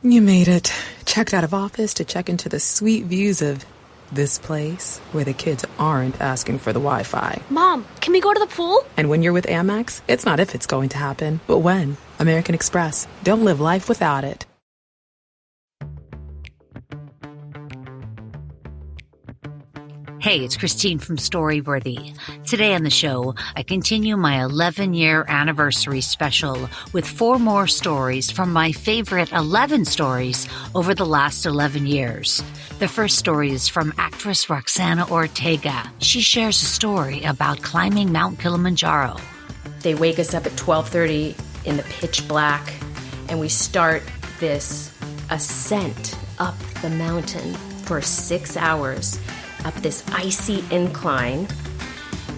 You made it. Checked out of office to check into the sweet views of this place where the kids aren't asking for the Wi-Fi. Mom, can we go to the pool? And when you're with Amex, it's not if it's going to happen, but when. American Express. Don't live life without it. Hey, it's Christine from Storyworthy. Today on the show, I continue my 11-year anniversary special with 4 more stories from my favorite 11 stories over the last 11 years. The first story is from actress Roxana Ortega. She shares a story about climbing Mount Kilimanjaro. They wake us up at 12:30 in the pitch black, and we start this ascent up the mountain for 6 hours. Up this icy incline,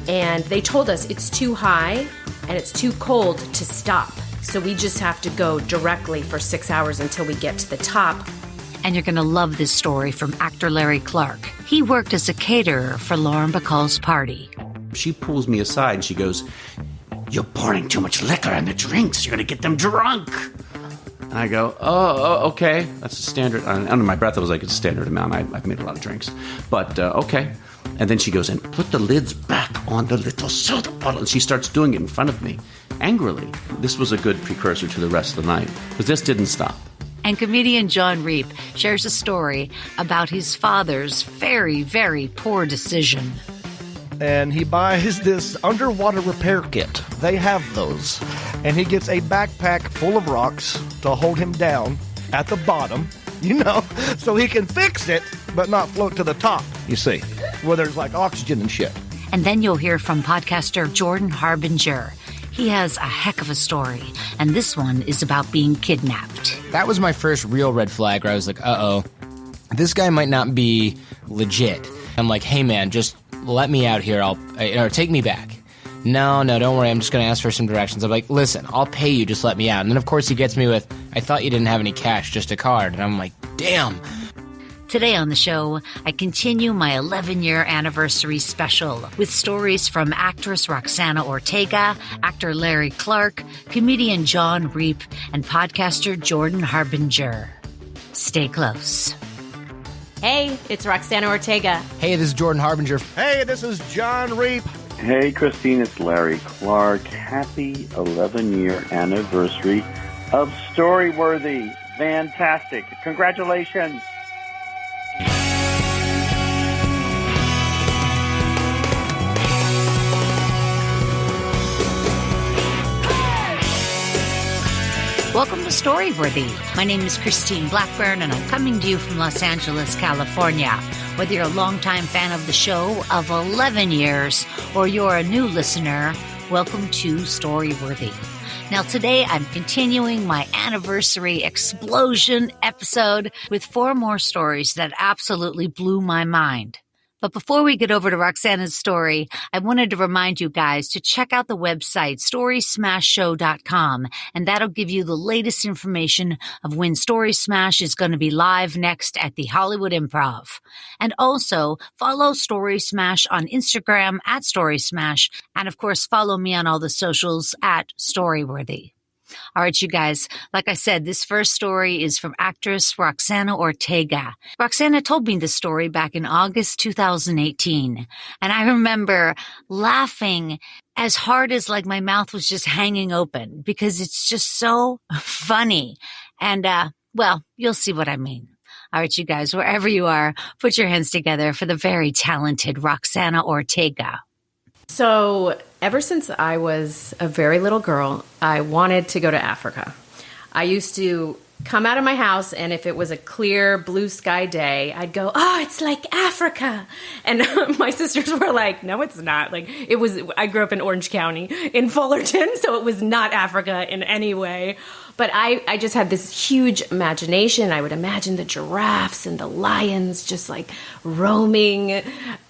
and they told us it's too high and it's too cold to stop, so we just have to go directly for 6 hours until we get to the top. And you're going to love this story from actor Larry Clarke. He worked as a caterer for Lauren Bacall's party. She pulls me aside and she goes, "You're pouring too much liquor in the drinks. You're going to get them drunk." And I go, oh, okay. That's a standard. Under my breath, I was like, it's a standard amount. I've made a lot of drinks. But, okay. And then she goes, and put the lids back on the little soda bottle. And she starts doing it in front of me, angrily. This was a good precursor to the rest of the night, because this didn't stop. And comedian Jon Reep shares a story about his father's very, very poor decision. And he buys this underwater repair kit. They have those. And he gets a backpack full of rocks to hold him down at the bottom, so he can fix it, but not float to the top, you see, where there's like oxygen and shit. And then you'll hear from podcaster Jordan Harbinger. He has a heck of a story, and this one is about being kidnapped. That was my first real red flag where I was like, uh-oh, this guy might not be legit. I'm like, hey man, just let me out here, or take me back. No, don't worry, I'm just going to ask for some directions. I'm like, listen, I'll pay you, just let me out. And then, of course, he gets me with, I thought you didn't have any cash, just a card. And I'm like, damn. Today on the show, I continue my 11-year anniversary special with stories from actress Roxana Ortega, actor Larry Clarke, comedian Jon Reep, and podcaster Jordan Harbinger. Stay close. Hey, it's Roxana Ortega. Hey, this is Jordan Harbinger. Hey, this is Jon Reep. Hey, Christine, it's Larry Clarke. Happy 11-year anniversary of Storyworthy. Fantastic. Congratulations. Welcome to Storyworthy. My name is Christine Blackburn, and I'm coming to you from Los Angeles, California. Whether you're a longtime fan of the show of 11 years or you're a new listener, welcome to Storyworthy. Now, today I'm continuing my anniversary explosion episode with 4 more stories that absolutely blew my mind. But before we get over to Roxana's story, I wanted to remind you guys to check out the website storysmashshow.com, and that'll give you the latest information of when Story Smash is going to be live next at the Hollywood Improv. And also follow Story Smash on Instagram at Story Smash, and of course follow me on all the socials at Storyworthy. All right, you guys, like I said, this first story is from actress Roxana Ortega. Roxana told me this story back in August 2018, and I remember laughing as hard as like my mouth was just hanging open because it's just so funny. And, well, you'll see what I mean. All right, you guys, wherever you are, put your hands together for the very talented Roxana Ortega. So ever since I was a very little girl, I wanted to go to Africa. I used to come out of my house, and if it was a clear blue sky day, I'd go, "Oh, it's like Africa." And my sisters were like, "No, it's not." Like, it was, I grew up in Orange County in Fullerton, so it was not Africa in any way. But I just had this huge imagination. I would imagine the giraffes and the lions just like roaming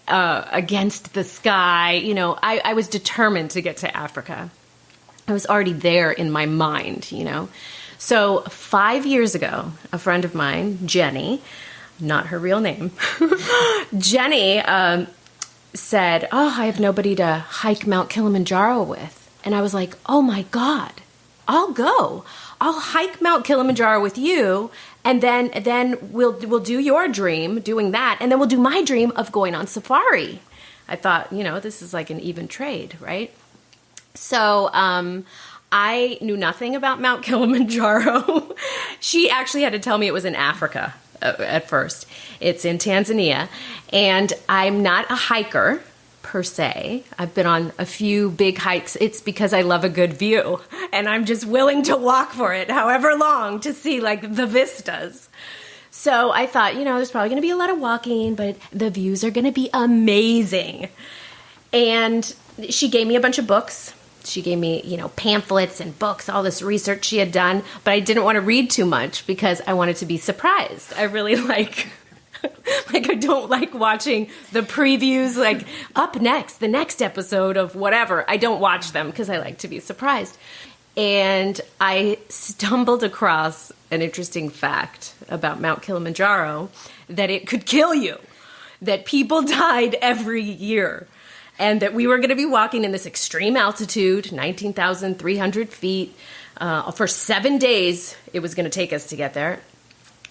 against the sky. You know, I was determined to get to Africa. I was already there in my mind, you know. So 5 years ago, a friend of mine, Jenny, not her real name, Jenny said, "Oh, I have nobody to hike Mount Kilimanjaro with." And I was like, "Oh my God, I'll go. I'll hike Mount Kilimanjaro with you, and then we'll do your dream, doing that, and then we'll do my dream of going on safari. I thought, this is like an even trade, right? So I knew nothing about Mount Kilimanjaro. She actually had to tell me it was in Africa at first. It's in Tanzania, and I'm not a hiker per se. I've been on a few big hikes. It's because I love a good view, and I'm just willing to walk for it, however long, to see like the vistas. So I thought, there's probably going to be a lot of walking, but the views are going to be amazing. And she gave me a bunch of books. She gave me, pamphlets and books, all this research she had done, but I didn't want to read too much because I wanted to be surprised. I really I don't like watching the previews, like up next, the next episode of whatever. I don't watch them because I like to be surprised. And I stumbled across an interesting fact about Mount Kilimanjaro, that it could kill you, that people died every year, and that we were going to be walking in this extreme altitude, 19,300 feet, for 7 days it was going to take us to get there.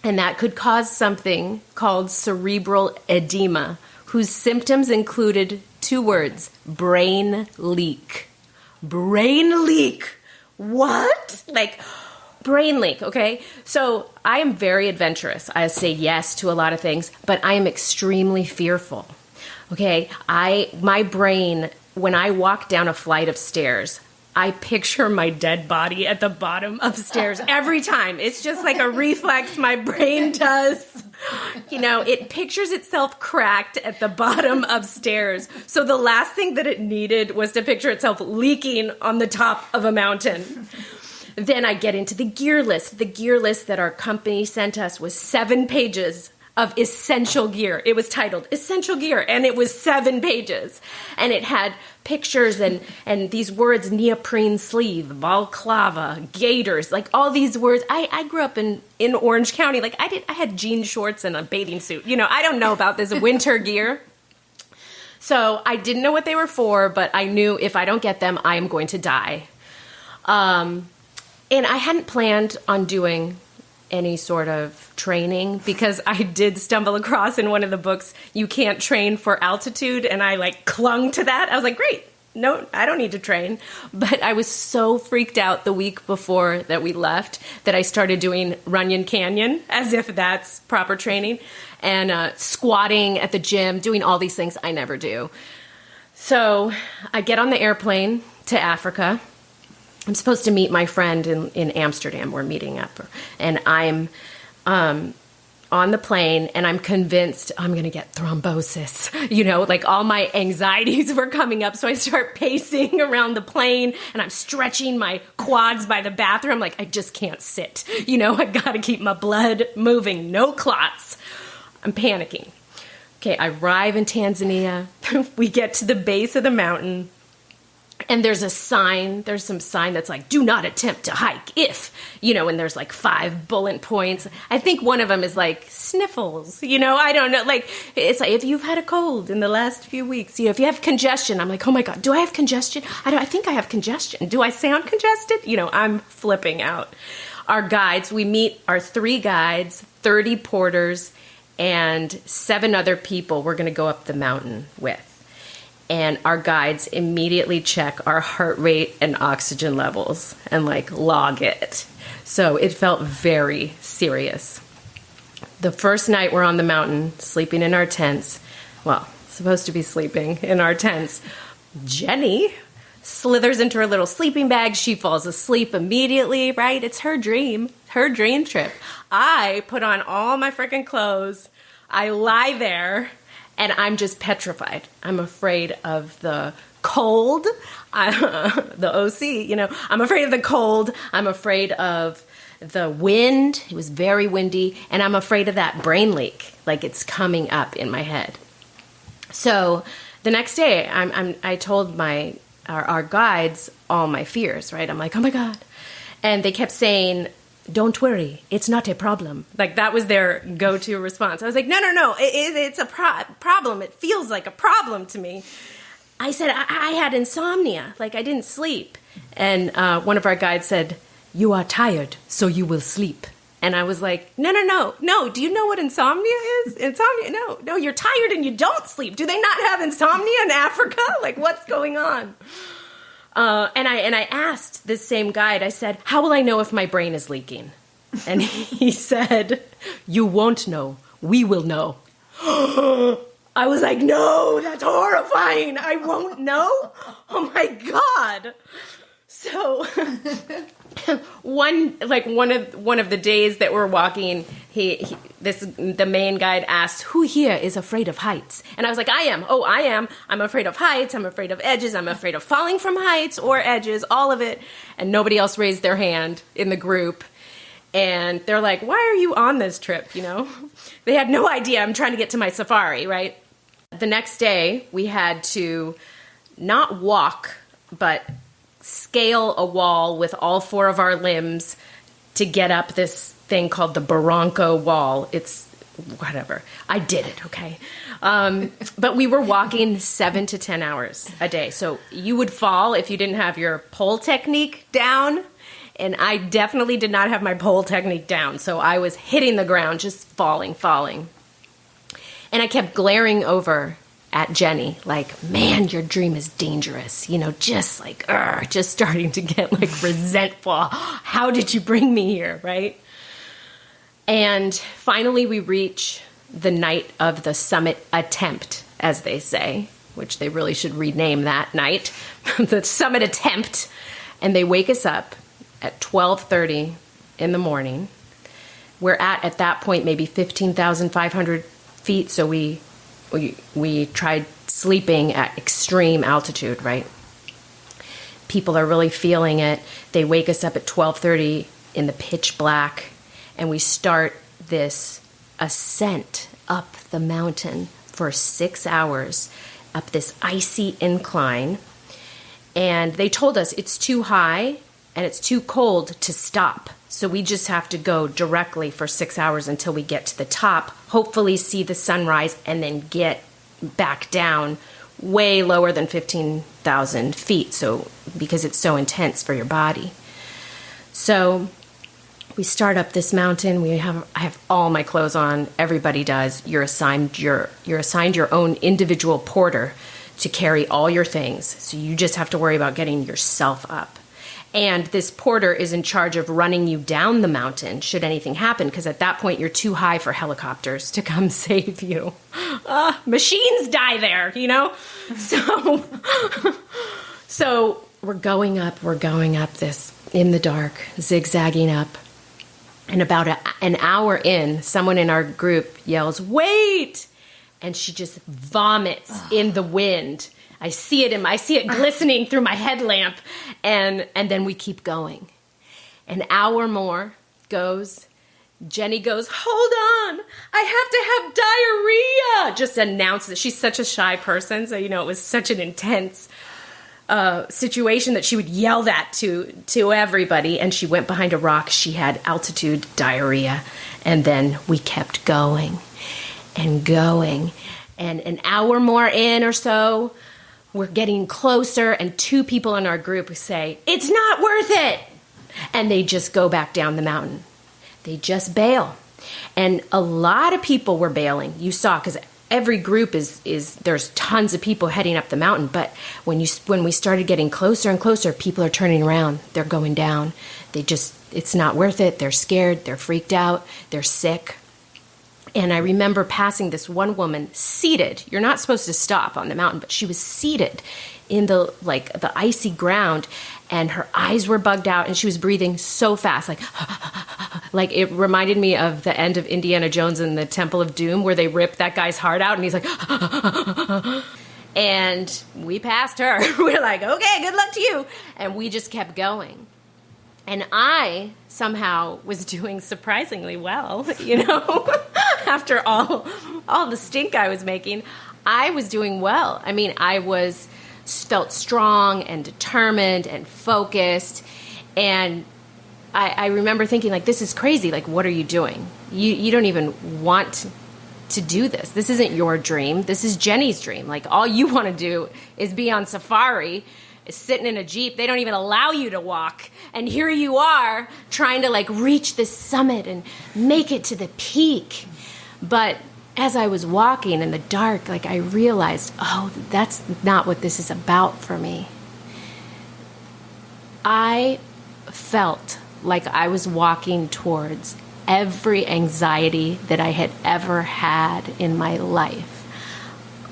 And that could cause something called cerebral edema, whose symptoms included 2 words: brain leak. Brain leak. What? Brain leak, okay? So I am very adventurous. I say yes to a lot of things, but I am extremely fearful, okay? My brain, when I walk down a flight of stairs, I picture my dead body at the bottom of stairs every time. It's just like a reflex my brain does. It pictures itself cracked at the bottom of stairs. So the last thing that it needed was to picture itself leaking on the top of a mountain. Then I get into the gear list. The gear list that our company sent us was 7 pages of essential gear. It was titled Essential Gear, and it was 7 pages. And it had pictures and these words: neoprene sleeve, balaclava, gaiters, like all these words. I grew up in Orange County. I had jean shorts and a bathing suit. I don't know about this winter gear. So I didn't know what they were for, but I knew if I don't get them, I am going to die. And I hadn't planned on doing any sort of training, because I did stumble across in one of the books, you can't train for altitude, and I clung to that. I was like, great, no, I don't need to train. But I was so freaked out the week before that we left that I started doing Runyon Canyon, as if that's proper training, and squatting at the gym, doing all these things I never do. So I get on the airplane to Africa. I'm supposed to meet my friend in Amsterdam. We're meeting up. And I'm on the plane, and I'm convinced I'm going to get thrombosis. All my anxieties were coming up. So I start pacing around the plane, and I'm stretching my quads by the bathroom. I just can't sit. I got to keep my blood moving. No clots. I'm panicking. Okay, I arrive in Tanzania. We get to the base of the mountain. And there's some sign that's like, do not attempt to hike if, and there's 5 bullet points. I think one of them is sniffles, I don't know. It's like, if you've had a cold in the last few weeks, if you have congestion, I'm like, oh my God, do I have congestion? I think I have congestion. Do I sound congested? I'm flipping out. Our guides, we meet our 3 guides, 30 porters, and 7 other people we're going to go up the mountain with. And our guides immediately check our heart rate and oxygen levels and log it. So it felt very serious. The first night we're on the mountain, sleeping in our tents. Well, supposed to be sleeping in our tents. Jenny slithers into her little sleeping bag. She falls asleep immediately, right? It's her dream trip. I put on all my freaking clothes. I lie there. And I'm just petrified. I'm afraid of the cold, the OC, I'm afraid of the cold. I'm afraid of the wind. It was very windy. And I'm afraid of that brain leak, it's coming up in my head. So the next day, I told our guides all my fears, right? I'm like, oh my God. And they kept saying, don't worry, it's not a problem. That was their go-to response. I was like, no, it's a problem. It feels like a problem to me. I said, I had insomnia. I didn't sleep. And one of our guides said, "You are tired, so you will sleep." And I was like, no. Do you know what insomnia is? Insomnia? No, you're tired and you don't sleep. Do they not have insomnia in Africa? Like, what's going on? And I asked this same guide, I said, "How will I know if my brain is leaking?" And he said, "You won't know. We will know." I was like, no, that's horrifying. I won't know? Oh my God. So one of the days that we're walking, the main guide asked, "Who here is afraid of heights?" And I was like, I am. Oh, I am. I'm afraid of heights. I'm afraid of edges. I'm afraid of falling from heights or edges, all of it. And nobody else raised their hand in the group. And they're like, "Why are you on this trip?" You know, they had no idea I'm trying to get to my safari, right? The next day, we had to not walk, but scale a wall with all four of our limbs to get up this thing called the Barranco Wall. It's whatever. I did it, okay? But we were walking 7 to 10 hours a day. So you would fall if you didn't have your pole technique down. And I definitely did not have my pole technique down. So I was hitting the ground, just falling. And I kept glaring over at Jenny, like, "Man, your dream is dangerous." You know, just like, just starting to get like resentful. How did you bring me here, right? And finally we reach the night of the summit attempt, as they say, which they really should rename that night, the summit attempt. And they wake us up at 12:30 in the morning. We're at that point, maybe 15,500 feet. So we tried sleeping at extreme altitude, right? People are really feeling it. They wake us up at 12:30 in the pitch black, and we start this ascent up the mountain for 6 hours, up this icy incline. And they told us it's too high and it's too cold to stop. So we just have to go directly for 6 hours until we get to the top, hopefully see the sunrise, and then get back down way lower than 15,000 feet. So because it's so intense for your body. So we start up this mountain. I have all my clothes on. Everybody does. You're assigned your own individual porter to carry all your things. So you just have to worry about getting yourself up. And this porter is in charge of running you down the mountain should anything happen, because at that point you're too high for helicopters to come save you. Machines die there, you know? So we're going up this in the dark, zigzagging up. And about an hour in, someone in our group yells, "Wait!" And she just vomits in the wind. I see it glistening through my headlamp, and then we keep going. An hour more goes. Jenny goes, "Hold on, I have to have diarrhea." Just announces it. She's such a shy person, so it was such an intense situation that she would yell that to everybody. And she went behind a rock. She had altitude diarrhea, and then we kept going and going. And an hour more in or so, we're getting closer, and two people in our group say, "It's not worth it." And they just go back down the mountain. They just bail. And a lot of people were bailing. You saw, because every group is there's tons of people heading up the mountain. But when we started getting closer and closer, people are turning around. They're going down. It's not worth it. They're scared. They're freaked out. They're sick. And I remember passing this one woman seated. You're not supposed to stop on the mountain, but she was seated in the icy ground, and her eyes were bugged out, and she was breathing so fast, like it reminded me of the end of Indiana Jones and the Temple of Doom, where they ripped that guy's heart out, and he's like, and we passed her. We're like, "Okay, good luck to you," and we just kept going. And I somehow was doing surprisingly well, after all the stink I was making. I was doing well. I mean, I felt strong and determined and focused. And I remember thinking, like, this is crazy. Like, what are you doing? You don't even want to do this. This isn't your dream. This is Jenny's dream. Like, all you want to do is be on safari. sitting in a Jeep. They don't even allow you to walk. And here you are trying to like reach the summit and make it to the peak. But as I was walking in the dark, like I realized, oh, that's not what this is about for me. I felt like I was walking towards every anxiety that I had ever had in my life.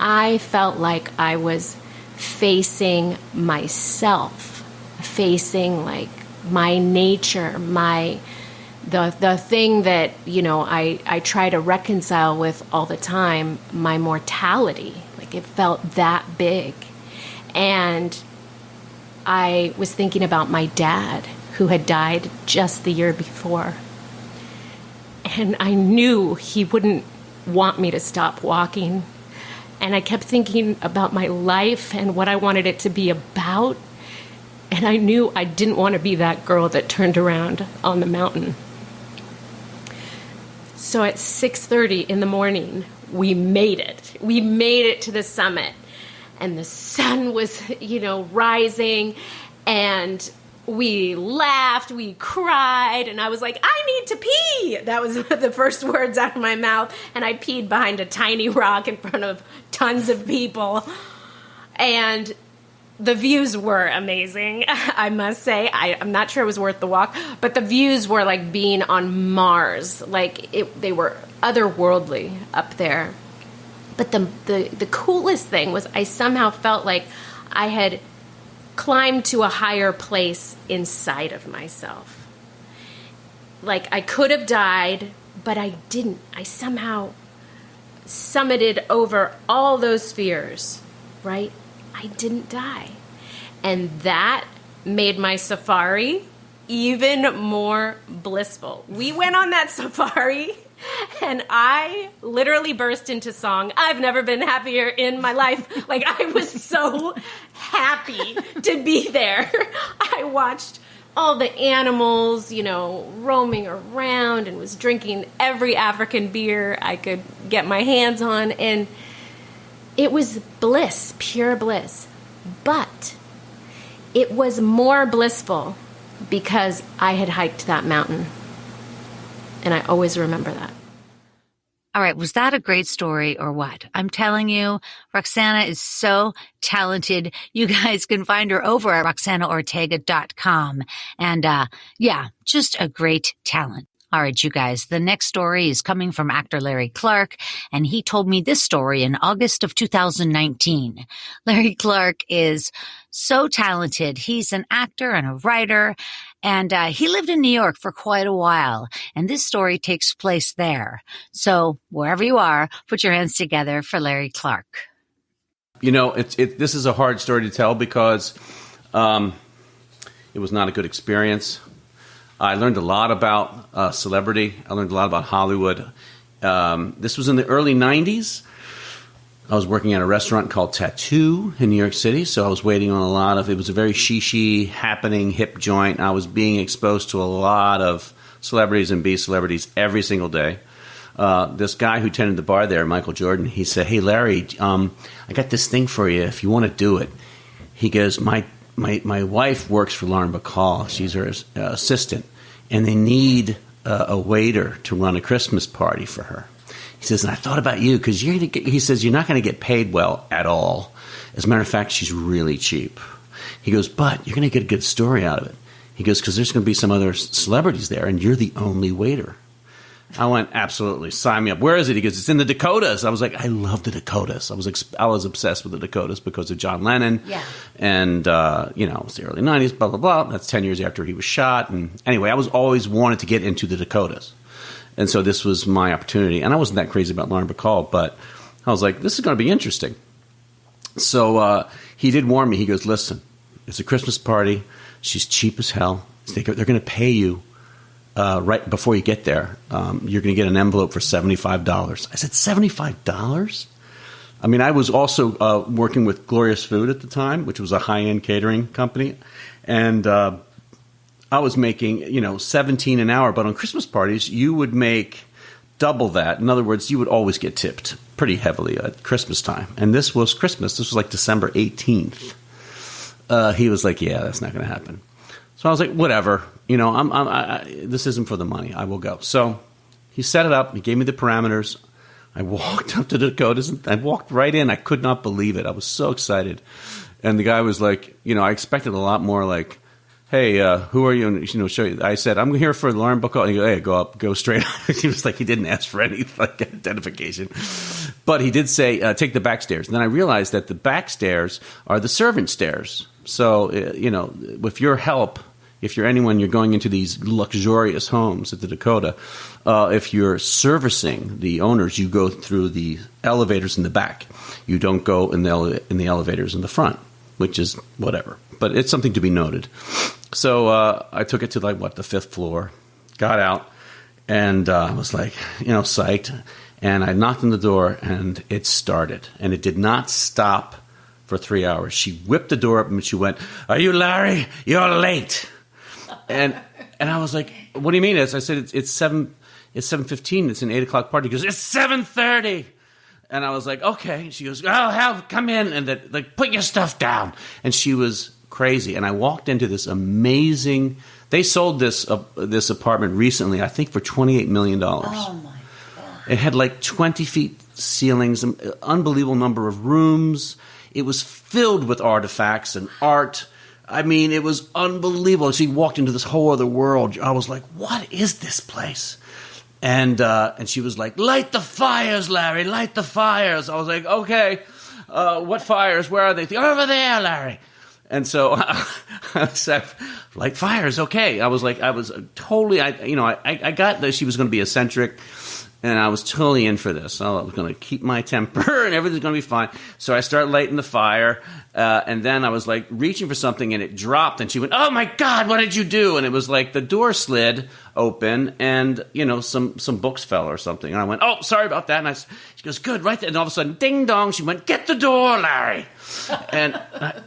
I felt like I was facing myself, facing like my nature, the thing that, you know, I try to reconcile with all the time, my mortality. Like it felt that big. And I was thinking about my dad, who had died just the year before. And I knew he wouldn't want me to stop walking. And I kept thinking about my life and what I wanted it to be about. And I knew I didn't want to be that girl that turned around on the mountain. So at 6:30 in the morning, we made it. We made it to the summit. And the sun was, you know, rising. And we laughed, we cried, and I was like, I need to pee. That was the first words out of my mouth. And I peed behind a tiny rock in front of tons of people. And the views were amazing, I must say. I'm not sure it was worth the walk, but the views were like being on Mars. Like they were otherworldly up there. But the coolest thing was I somehow felt like I had climbed to a higher place inside of myself. Like I could have died, but I didn't. I somehow summited over all those fears, right? I didn't die. And that made my safari even more blissful. We went on that safari and I literally burst into song. I've never been happier in my life. Like I was so happy to be there. I watched all the animals, you know, roaming around and was drinking every African beer I could get my hands on. And it was bliss, pure bliss. But it was more blissful because I had hiked that mountain. And I always remember that. All right. Was that a great story or what? I'm telling you, Roxana is so talented. You guys can find her over at roxanaortega.com. And, yeah, just a great talent. All right, you guys, the next story is coming from actor Larry Clarke, and he told me this story in August of 2019. Larry Clarke is so talented. He's an actor and a writer, and he lived in New York for quite a while, and this story takes place there. So wherever you are, put your hands together for Larry Clarke. You know, this is a hard story to tell because it was not a good experience. I learned a lot about celebrity. I learned a lot about Hollywood. This was in the early 90s. I was working at a restaurant called Tattoo in New York City, so I was waiting on it was a very shishi, happening, hip joint. I was being exposed to a lot of celebrities and B-celebrities every single day. This guy who tended the bar there, Michael Jordan, he said, "Hey, Larry, I got this thing for you if you want to do it." He goes, My wife works for Lauren Bacall. She's her assistant, and they need a waiter to run a Christmas party for her. He says, and I thought about you because he says, you're not going to get paid well at all. As a matter of fact, she's really cheap. He goes, but you're going to get a good story out of it. He goes, because there's going to be some other celebrities there, and you're the only waiter. I went, absolutely, sign me up. Where is it? He goes, it's in the Dakotas. I was like, I love the Dakotas. I was obsessed with the Dakotas because of John Lennon. Yeah. And, it was the early 90s, blah, blah, blah. That's 10 years after he was shot. And anyway, I was always wanted to get into the Dakotas. And so this was my opportunity. And I wasn't that crazy about Lauren Bacall, but I was like, this is going to be interesting. So he did warn me. He goes, listen, it's a Christmas party. She's cheap as hell. They're going to pay you. Right before you get there, you're going to get an envelope for $75. I said, $75? I mean, I was also working with Glorious Food at the time, which was a high-end catering company. And I was making, $17 an hour. But on Christmas parties, you would make double that. In other words, you would always get tipped pretty heavily at Christmas time. And this was Christmas. This was like December 18th. he was like, yeah, that's not going to happen. So I was like, whatever. This isn't for the money. I will go. So he set it up. He gave me the parameters. I walked up to the Dakotas. I walked right in. I could not believe it. I was so excited. And the guy was like, I expected a lot more like, hey, who are you? And, show you. I said, I'm here for Lauren Bacall. And he goes, hey, go up, go straight up. He was like, he didn't ask for any identification. But he did say, take the back stairs. And then I realized that the back stairs are the servant stairs. So, with your help, if you're anyone, you're going into these luxurious homes at the Dakota, if you're servicing the owners, you go through the elevators in the back. You don't go in the elevators in the front, which is whatever. But it's something to be noted. So I took it to the fifth floor, got out, and I was like, psyched. And I knocked on the door, and it started. And it did not stop for 3 hours. She whipped the door up, and she went, "Are you Larry? You're late." And I was like, "What do you mean?" I said, "It's 7:15. It's an 8 o'clock party." He goes, "It's 7:30." And I was like, "Okay." She goes, "Oh, hell, come in and put your stuff down." And she was crazy. And I walked into this amazing. They sold this apartment recently, I think, for $28 million. Oh my God! It had 20 feet ceilings, an unbelievable number of rooms. It was filled with artifacts and art. I mean, it was unbelievable. She walked into this whole other world. I was like, "What is this place?" And she was like, "Light the fires, Larry, light the fires." I was like, "Okay, what fires? Where are they?" "Over there, Larry." And so I said, "Light fires, okay." I was totally, I got that she was going to be eccentric, and I was totally in for this. I was going to keep my temper, and everything's going to be fine. So I started lighting the fire, and then I was reaching for something, and it dropped, and she went, "Oh my God, what did you do?" And it was the door slid open, and some books fell or something, and I went, "Oh, sorry about that." And she goes, "Good, right there." And all of a sudden, ding dong, she went, "Get the door, Larry." And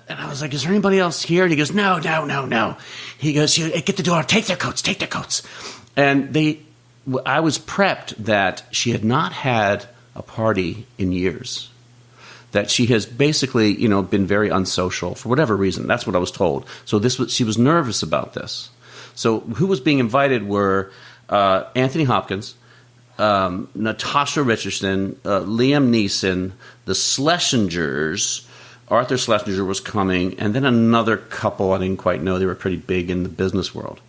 I was like, "Is there anybody else here?" And he goes, No. He goes, "Get the door, take their coats. And I was prepped that she had not had a party in years. That she has basically, been very unsocial for whatever reason. That's what I was told. So she was nervous about this. So who was being invited were Anthony Hopkins, Natasha Richardson, Liam Neeson, the Schlesingers. Arthur Schlesinger was coming, and then another couple I didn't quite know. They were pretty big in the business world.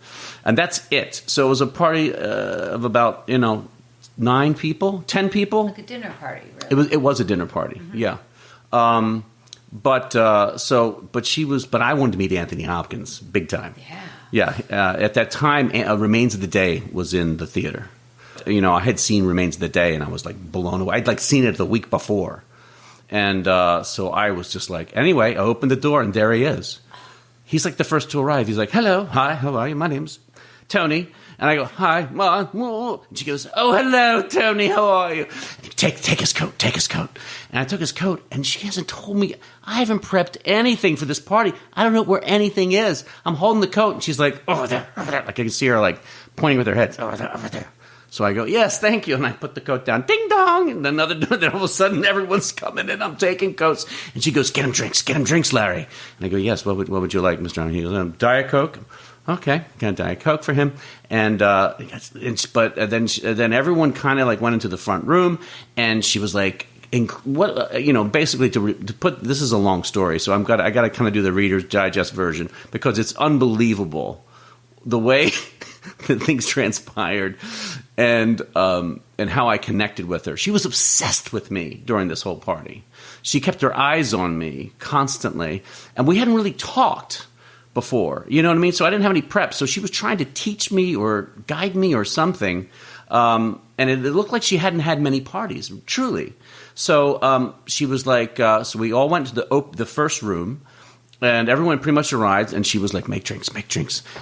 And that's it. So it was a party of about, 9 people, 10 people. Like a dinner party, really. It was a dinner party, yeah. But I wanted to meet Anthony Hopkins big time. Yeah. At that time, Remains of the Day was in the theater. I had seen Remains of the Day, and I was blown away. I'd seen it the week before. And so I was just anyway, I opened the door, and there he is. He's the first to arrive. He's like, "Hello, hi, how are you? My name's Tony." And I go, "Hi, Ma." And she goes, "Oh, hello, Tony, how are you?" Take his coat. And I took his coat, and she hasn't told me. I haven't prepped anything for this party. I don't know where anything is. I'm holding the coat, and she's like, "Over there, over there." I can see her pointing with her head, "Over there, over there." So I go, "Yes, thank you." And I put the coat down. Ding dong. And then all of a sudden everyone's coming in. I'm taking coats. And she goes, Get him drinks, Larry. And I go, "Yes, what would you like, Mr. Arnold?" He goes, "Diet Coke." Okay, got a Diet Coke for him. And then everyone kind of went into the front room, and she was basically to put, this is a long story, so I got to kind of do the Reader's Digest version because it's unbelievable the way that things transpired and how I connected with her. She was obsessed with me during this whole party. She kept her eyes on me constantly, and we hadn't really talked before. You know what I mean? So I didn't have any prep. So she was trying to teach me or guide me or something, and it looked like she hadn't had many parties, truly. So she was so we all went to the first room, and everyone pretty much arrived, and she was like, make drinks.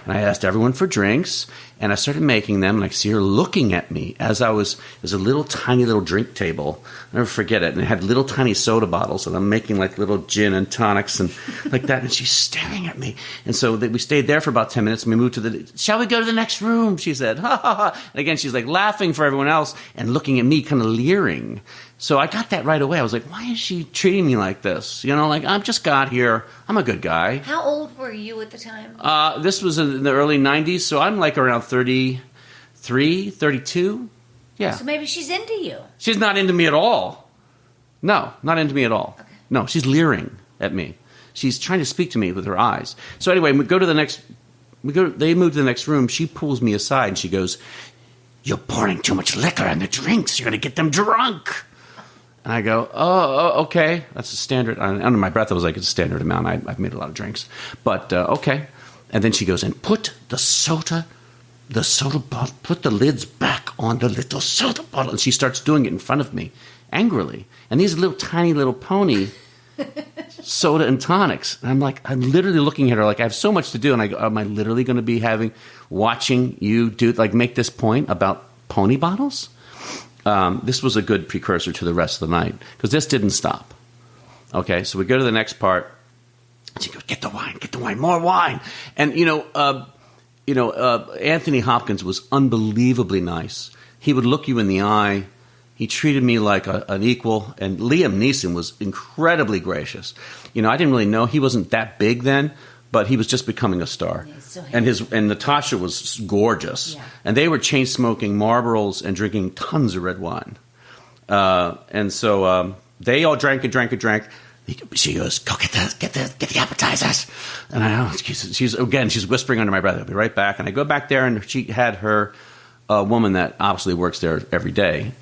And I asked everyone for drinks, And I started making them, and I could see her looking at me as there's a little tiny little drink table. I'll never forget it. And it had little tiny soda bottles, and I'm making like little gin and tonics and like that. And she's staring at me. And so we stayed there for about 10 minutes, and we moved shall we go to the next room? She said, ha, ha, ha. And again, she's like laughing for everyone else and looking at me, kind of leering. So I got that right away. I was like, why is she treating me like this? Like, I've just got here. I'm a good guy. How old were you at the time? This was in the early 90s, so I'm like around 33, 32. Yeah. So maybe she's into you. She's not into me at all. No, not into me at all. Okay. No, she's leering at me. She's trying to speak to me with her eyes. So anyway, they move to the next room. She pulls me aside and she goes, "You're pouring too much liquor in the drinks. You're going to get them drunk." And I go, oh, okay. That's a standard. Under my breath, I was like, it's a standard amount. I've made a lot of drinks. But, okay. And then she goes, and put the soda bottle, put the lids back on the little soda bottle. And she starts doing it in front of me, angrily. And these little tiny little pony soda and tonics. And I'm literally looking at her like I have so much to do. And I go, am I literally going to be watching you make this point about pony bottles? This was a good precursor to the rest of the night because this didn't stop. Okay, so we go to the next part. She goes, get the wine, more wine. And Anthony Hopkins was unbelievably nice. He would look you in the eye. He treated me like an equal. And Liam Neeson was incredibly gracious. I didn't really know he wasn't that big then, but he was just becoming a star. Yeah, so and Natasha was gorgeous. Yeah. And they were chain smoking Marlboros and drinking tons of red wine. And so they all drank. She goes, go get the appetizers. And she's whispering under my breath, I'll be right back. And I go back there, and she had her woman that obviously works there every day.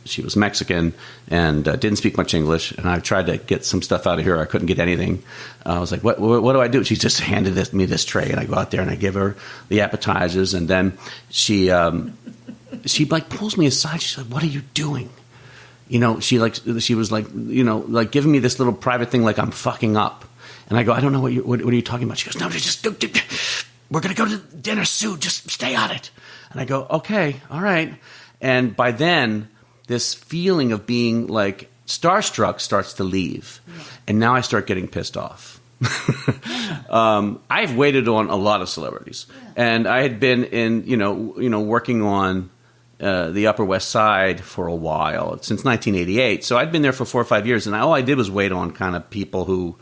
She was Mexican and didn't speak much English. And I tried to get some stuff out of her. I couldn't get anything. I was like, what do I do? She just handed me this tray, and I go out there and I give her the appetizers. And then she pulls me aside. She's like, what are you doing? She was giving me this little private thing like I'm fucking up. And I go, I don't know what are you talking about? She goes, no, we're going to go to dinner soon. Just stay on it. And I go, okay, all right. And by then, this feeling of being like starstruck starts to leave. Yeah. And now I start getting pissed off. I've waited on a lot of celebrities. Yeah. And I had been in, working on the Upper West Side for a while, since 1988. So I'd been there for 4 or 5 years. And all I did was wait on kind of people who,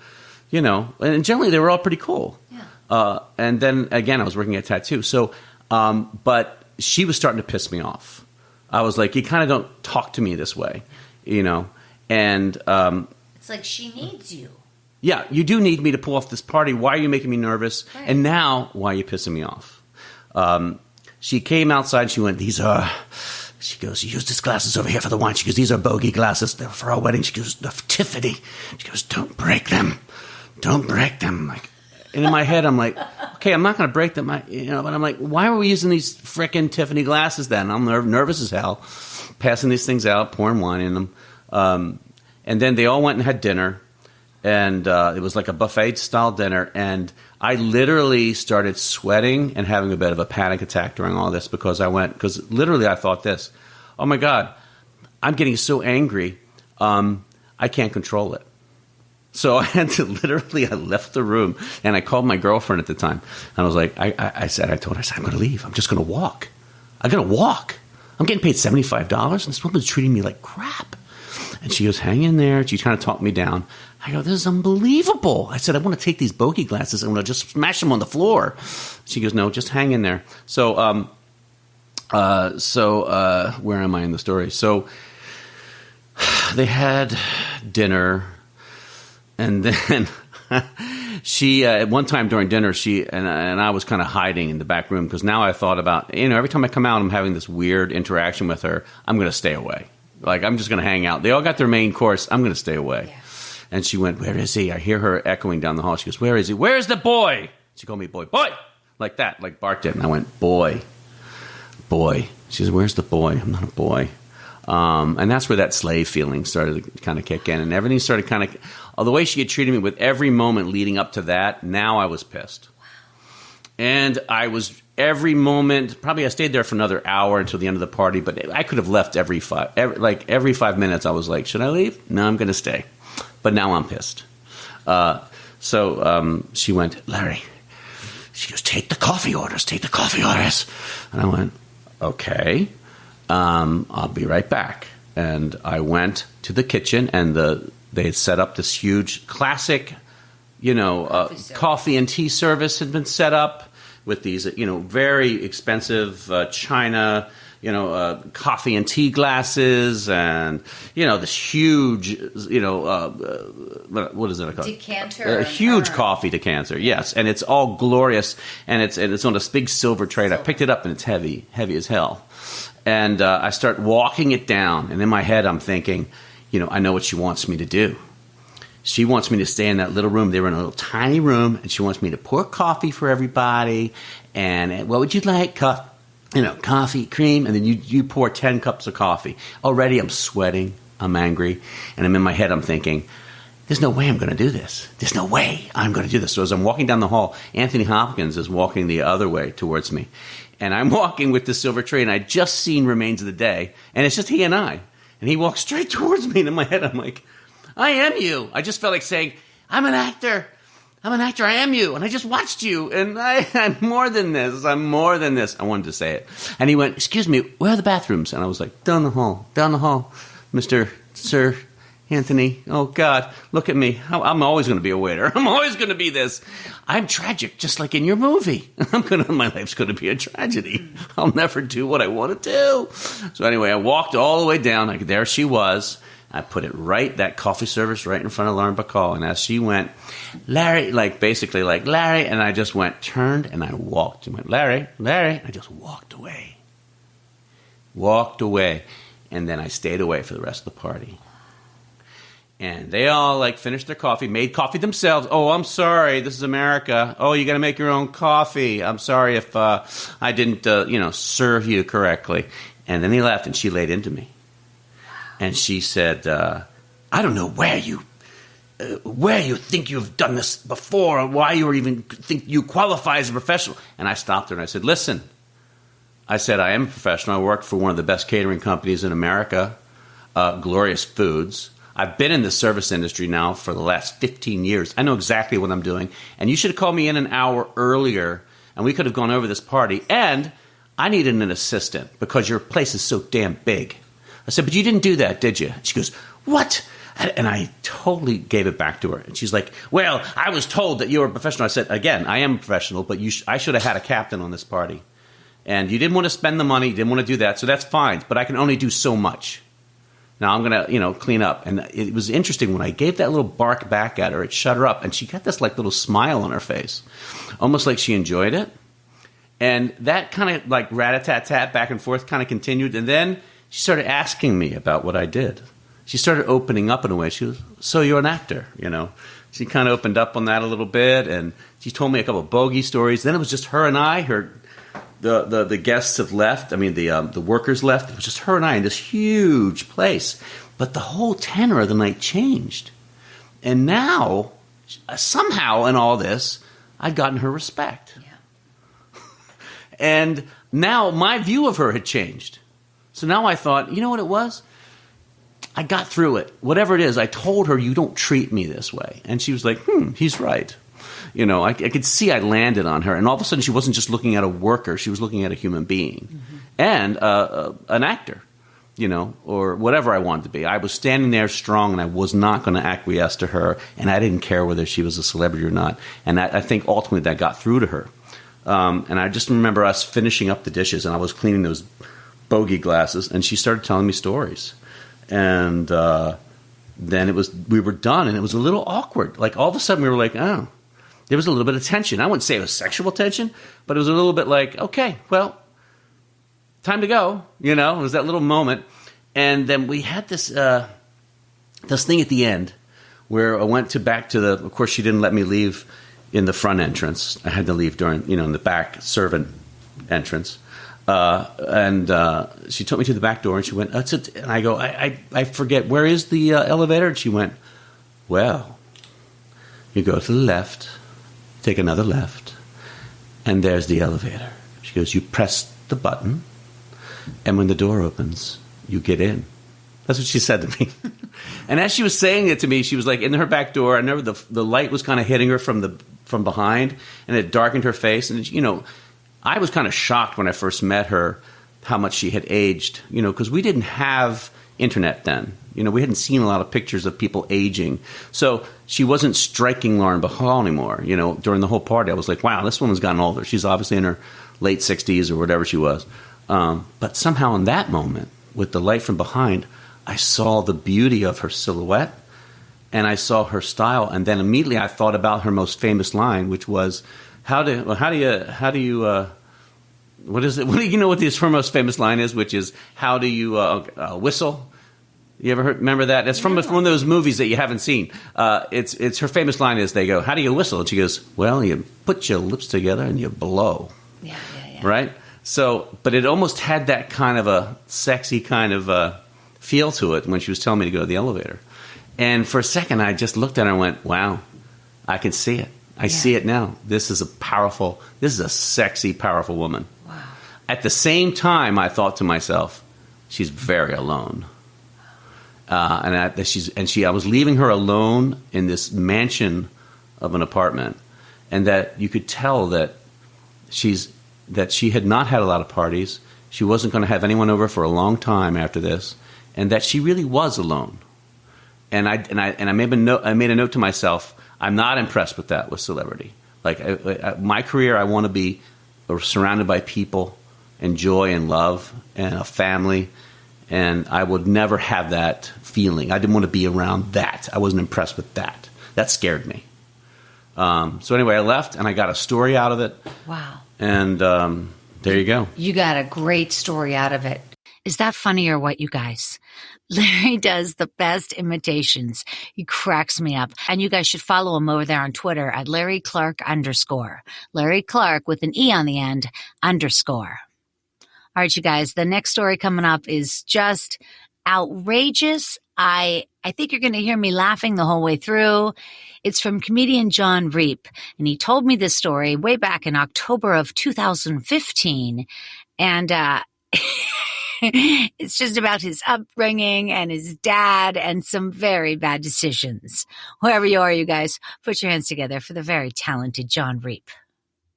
and generally they were all pretty cool. Yeah. And then, again, I was working at Tattoo. So, but she was starting to piss me off. I was like, you kind of don't talk to me this way, and it's like she needs you. Yeah, you do need me to pull off this party. Why are you making me nervous? Right. And now, why are you pissing me off? She came outside. She went, she goes, you use these glasses over here for the wine. She goes, these are bogey glasses. They're for our wedding. She goes, they're Tiffany. She goes, don't break them. Don't break them. And in my head, I'm like, okay, I'm not going to break them. But I'm like, why are we using these frickin' Tiffany glasses then? I'm nervous as hell, passing these things out, pouring wine in them. And then they all went and had dinner, and it was like a buffet-style dinner. And I literally started sweating and having a bit of a panic attack during all this because literally I thought this, oh my God, I'm getting so angry, I can't control it. So I had to I left the room, and I called my girlfriend at the time. And I was like, I told her, I'm going to leave. I'm just going to walk. I'm going to walk. I'm getting paid $75, and this woman's treating me like crap. And she goes, hang in there. She kind of talked me down. I go, this is unbelievable. I said, I want to take these bogey glasses. I'm going to just smash them on the floor. She goes, no, just hang in there. So where am I in the story? So they had dinner. And then she, at one time during dinner, and I was kind of hiding in the back room because now I thought about, every time I come out, I'm having this weird interaction with her. I'm going to stay away. Like, I'm just going to hang out. They all got their main course. I'm going to stay away. Yeah. And she went, where is he? I hear her echoing down the hall. She goes, where is he? Where's the boy? She called me boy. Boy! Like that, like barked it. And I went, boy. Boy. She says, where's the boy? I'm not a boy. And that's where that slave feeling started to kind of kick in. And everything started kind of, the way she had treated me with every moment leading up to that, now I was pissed. Wow. And every moment. Probably I stayed there for another hour until the end of the party, but I could have left every 5 minutes. I was like, should I leave? No, I'm going to stay. But now I'm pissed. So she went, Larry, she goes, take the coffee orders. And I went, okay, I'll be right back. And I went to the kitchen, and they had set up this huge classic, coffee and tea service had been set up with these, very expensive china, coffee and tea glasses, and this huge, what is it called? Decanter. A huge coffee decanter, yes, and it's all glorious, and it's on this big silver tray. I picked it up, and it's heavy as hell. And I start walking it down, and in my head, I'm thinking, I know what she wants me to do. She wants me to stay in that little room. They were in a little tiny room, and she wants me to pour coffee for everybody. And what would you like? Coffee, cream, and then you pour 10 cups of coffee. Already I'm sweating, I'm angry, and I'm in my head, I'm thinking, there's no way I'm going to do this. There's no way I'm going to do this. So as I'm walking down the hall, Anthony Hopkins is walking the other way towards me. And I'm walking with the silver tray, and I just seen Remains of the Day, and it's just he and I. And he walks straight towards me, and in my head, I'm like, I am you. I just felt like saying, I'm an actor. I am you. And I just watched you. And I'm more than this. I wanted to say it. And he went, excuse me, where are the bathrooms? And I was like, down the hall, Mr. Sir Anthony. Oh, God, look at me. I'm always going to be a waiter. I'm always going to be this. I'm tragic, just like in your movie. My life's going to be a tragedy. I'll never do what I want to do. So anyway, I walked all the way down. There she was. I put it that coffee service right in front of Lauren Bacall. And as she went, Larry, Larry, and I just turned, and I walked. And went, Larry. I just walked away. And then I stayed away for the rest of the party. And they all finished their coffee, made coffee themselves. Oh, I'm sorry, this is America. Oh, you got to make your own coffee. I'm sorry if I didn't, serve you correctly. And then they left, and she laid into me. And she said, I don't know where you think you've done this before, or why you even think you qualify as a professional. And I stopped her and I said, listen, I am a professional. I work for one of the best catering companies in America, Glorious Foods. I've been in the service industry now for the last 15 years. I know exactly what I'm doing. And you should have called me in an hour earlier, and we could have gone over this party. And I needed an assistant because your place is so damn big. I said, but you didn't do that, did you? She goes, what? And I totally gave it back to her. And she's like, well, I was told that you were a professional. I said, again, I am a professional, but I should have had a captain on this party. And you didn't want to spend the money, you didn't want to do that, so that's fine. But I can only do so much. Now I'm going to, clean up. And it was interesting when I gave that little bark back at her, it shut her up. And she got this little smile on her face, almost like she enjoyed it. And that kind of rat-a-tat-tat back and forth kind of continued. And then she started asking me about what I did. She started opening up in a way. She was, so you're an actor, She kind of opened up on that a little bit, and she told me a couple of bogey stories. Then it was just her and I. The guests have left. I mean, the workers left. It was just her and I in this huge place. But the whole tenor of the night changed. And now, somehow in all this, I'd gotten her respect. Yeah. And now my view of her had changed. So now I thought, you know what it was? I got through it. Whatever it is, I told her, you don't treat me this way. And she was like, he's right. I could see I landed on her. And all of a sudden, she wasn't just looking at a worker. She was looking at a human being and an actor, or whatever I wanted to be. I was standing there strong, and I was not going to acquiesce to her. And I didn't care whether she was a celebrity or not. And I think ultimately that got through to her. And I just remember us finishing up the dishes, and I was cleaning those bogey glasses, and she started telling me stories. And then we were done, and it was a little awkward. All of a sudden we were like, oh, there was a little bit of tension. I wouldn't say it was sexual tension, but it was a little bit like, okay, well, time to go. It was that little moment. And then we had this thing at the end where I went back to of course, she didn't let me leave in the front entrance. I had to leave during, in the back servant entrance. And she took me to the back door, and she went, that's it. And I go, I forget, where is the elevator? And she went, well, you go to the left, take another left, and there's the elevator. She goes, you press the button, and when the door opens, you get in. That's what she said to me. And as she was saying it to me, she was like in her back door. I remember the light was kind of hitting her from behind, and it darkened her face. And, you know, I was kind of shocked when I first met her how much she had aged, you know, because we didn't have internet then. You know, we hadn't seen a lot of pictures of people aging. So she wasn't striking Lauren Bacall anymore. You know, during the whole party, I was like, wow, this woman's gotten older. She's obviously in her late 60s or whatever she was. But somehow in that moment, with the light from behind, I saw the beauty of her silhouette and I saw her style. And then immediately I thought about her most famous line, which was, how do you what is it? You know what her most famous line is, which is, how do you whistle? You ever remember that? It's from one of those movies that you haven't seen. It's her famous line is, they go, how do you whistle? And she goes, well, you put your lips together and you blow. Yeah. Right? So, but it almost had that kind of a sexy kind of feel to it when she was telling me to go to the elevator. And for a second, I just looked at her and went, wow, I can see it. I see it now. This is a sexy, powerful woman. Wow. At the same time, I thought to myself, she's very alone. I was leaving her alone in this mansion of an apartment, and that you could tell that she had not had a lot of parties. She wasn't going to have anyone over for a long time after this, and that she really was alone. And I made a note to myself, I'm not impressed with that with celebrity. Like my career, I want to be surrounded by people and joy and love and a family. And I would never have that feeling. I didn't want to be around that. I wasn't impressed with that. That scared me. So anyway, I left and I got a story out of it. Wow. And there you go. You got a great story out of it. Is that funny or what, you guys? Larry does the best imitations. He cracks me up. And you guys should follow him over there on Twitter at Larry Clarke _. Larry Clarke with an E on the end, _. All right, you guys, the next story coming up is just outrageous. I think you're going to hear me laughing the whole way through. It's from comedian Jon Reep, and he told me this story way back in October of 2015. And it's just about his upbringing and his dad and some very bad decisions. Wherever you are, you guys, put your hands together for the very talented Jon Reep.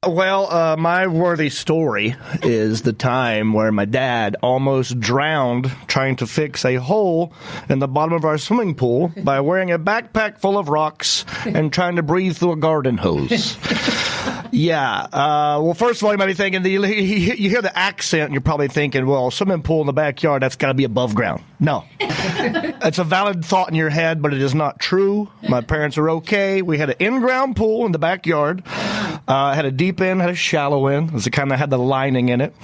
Well, my worthy story is the time where my dad almost drowned trying to fix a hole in the bottom of our swimming pool by wearing a backpack full of rocks and trying to breathe through a garden hose. Yeah. Well, first of all, you might be thinking, you hear the accent, and you're probably thinking, well, swimming pool in the backyard, that's got to be above ground. No. It's a valid thought in your head, but it is not true. My parents are okay. We had an in-ground pool in the backyard. Had a deep end, had a shallow end. It kind of had the lining in it.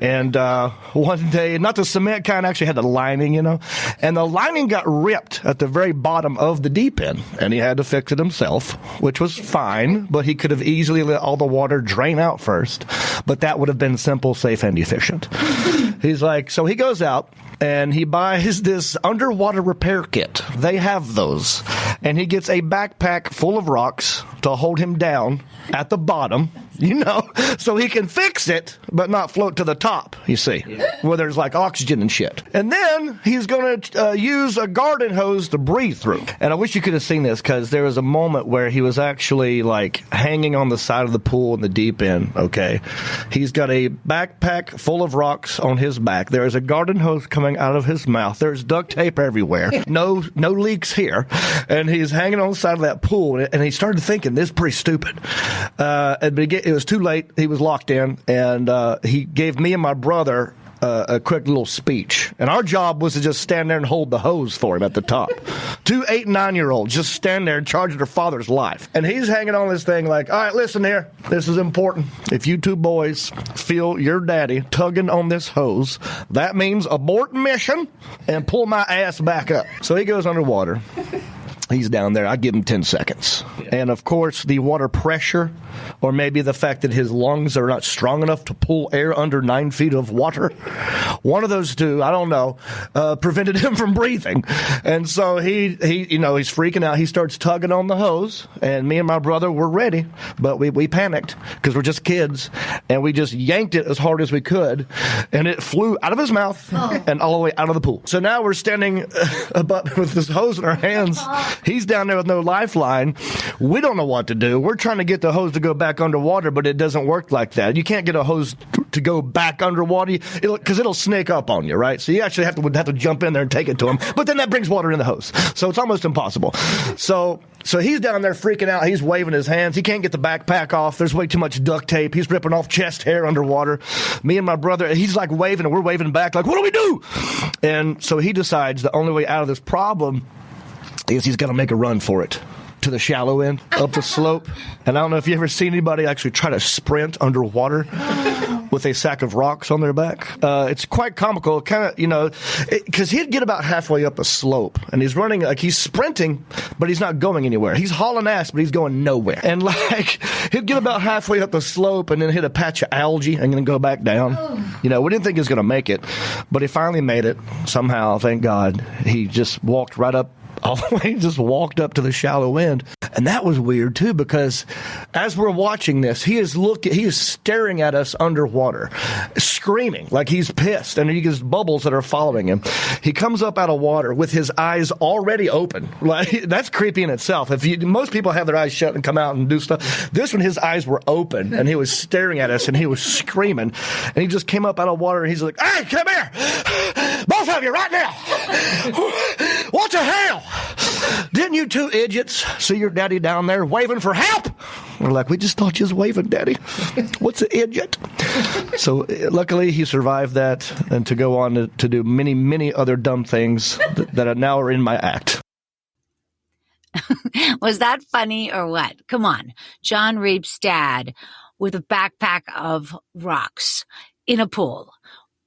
And one day, not the cement kind, actually had the lining, you know. And the lining got ripped at the very bottom of the deep end. And he had to fix it himself, which was fine. But he could have easily let all the water drain out first. But that would have been simple, safe, and efficient. He's like, so he goes out and he buys this underwater repair kit. They have those. And he gets a backpack full of rocks to hold him down at the bottom, you know, so he can fix it, but not float to the top, you see, where there's like oxygen and shit. And then he's going to use a garden hose to breathe through. And I wish you could have seen this, because there was a moment where he was actually like hanging on the side of the pool in the deep end, okay? He's got a backpack full of rocks on his back. There is a garden hose coming out of his mouth. There's duct tape everywhere. No leaks here. And he's hanging on the side of that pool, and he started thinking, this is pretty stupid. But it was too late. He was locked in, and he gave me and my brother a quick little speech. And our job was to just stand there and hold the hose for him at the top. 2 8 and 9-year-olds just stand there in charge of their father's life. And he's hanging on this thing like, all right, listen here. This is important. If you two boys feel your daddy tugging on this hose, that means abort mission and pull my ass back up. So he goes underwater. He's down there. I give him 10 seconds. And, of course, the water pressure, or maybe the fact that his lungs are not strong enough to pull air under 9 feet of water, one of those two, I don't know, prevented him from breathing. And so he's freaking out. He starts tugging on the hose, and me and my brother were ready, but we panicked because we're just kids, and we just yanked it as hard as we could, and it flew out of his mouth and all the way out of the pool. So now we're standing above with this hose in our hands. He's down there with no lifeline. We don't know what to do. We're trying to get the hose to go back underwater, but it doesn't work like that. You can't get a hose to go back underwater because it'll snake up on you, right? So you actually have to jump in there and take it to him. But then that brings water in the hose. So it's almost impossible. So he's down there freaking out. He's waving his hands. He can't get the backpack off. There's way too much duct tape. He's ripping off chest hair underwater. Me and my brother, he's like waving, and we're waving back like, what do we do? And so he decides the only way out of this problem is he's got to make a run for it to the shallow end, up the slope. And I don't know if you ever seen anybody actually try to sprint underwater with a sack of rocks on their back. It's quite comical, kind of, because he'd get about halfway up a slope, and he's running, like he's sprinting, but he's not going anywhere. He's hauling ass, but he's going nowhere. And he'd get about halfway up the slope and then hit a patch of algae and then go back down. We didn't think he was going to make it, but he finally made it somehow, thank God. He just walked right up, all the way, just walked up to the shallow end. And that was weird too, because as we're watching this, he is staring at us underwater, screaming like he's pissed, and he gets bubbles that are following him. He comes up out of water with his eyes already open. Like, that's creepy in itself. Most people have their eyes shut and come out and do stuff. This one, his eyes were open, and he was staring at us, and he was screaming. And he just came up out of water, and he's like, "Hey, come here, both of you, right now! What the hell? Didn't you two idiots see your daddy down there waving for help?" We're like, "We just thought you was waving, Daddy. What's an idiot?" So luckily he survived that, and to go on to do many, many other dumb things that now are in my act. Was that funny or what? Come on. Jon Reep's dad with a backpack of rocks in a pool.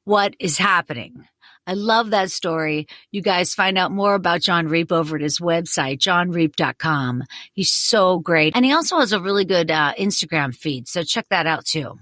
What is happening? I love that story. You guys find out more about Jon Reep over at his website, jonreep.com. He's so great. And he also has a really good Instagram feed, so check that out too.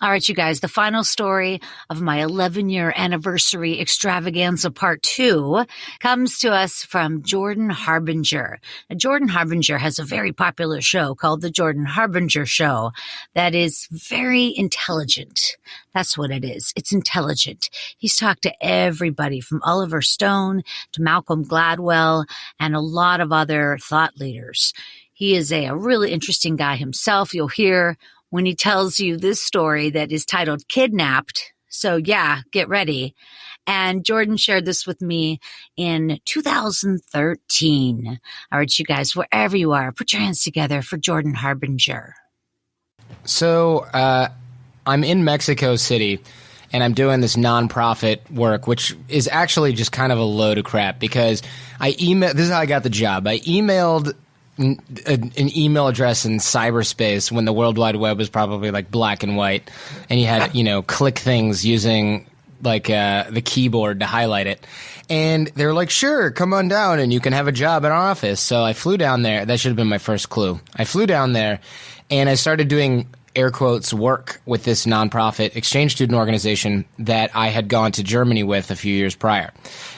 All right, you guys, the final story of my 11-year anniversary extravaganza part 2 comes to us from Jordan Harbinger. Now, Jordan Harbinger has a very popular show called The Jordan Harbinger Show that is very intelligent. That's what it is. It's intelligent. He's talked to everybody from Oliver Stone to Malcolm Gladwell and a lot of other thought leaders. He is a really interesting guy himself. You'll hear when he tells you this story that is titled Kidnapped. So yeah, get ready. And Jordan shared this with me in 2013. All right, you guys, wherever you are, put your hands together for Jordan Harbinger. So I'm in Mexico City, and I'm doing this nonprofit work, which is actually just kind of a load of crap because this is how I got the job. I emailed an email address in cyberspace when the World Wide Web was probably like black and white, and you had, click things using like the keyboard to highlight it. And they were like, "Sure, come on down and you can have a job at our office." So I flew down there. That should have been my first clue. I flew down there and I started doing air quotes work with this nonprofit exchange student organization that I had gone to Germany with a few years prior.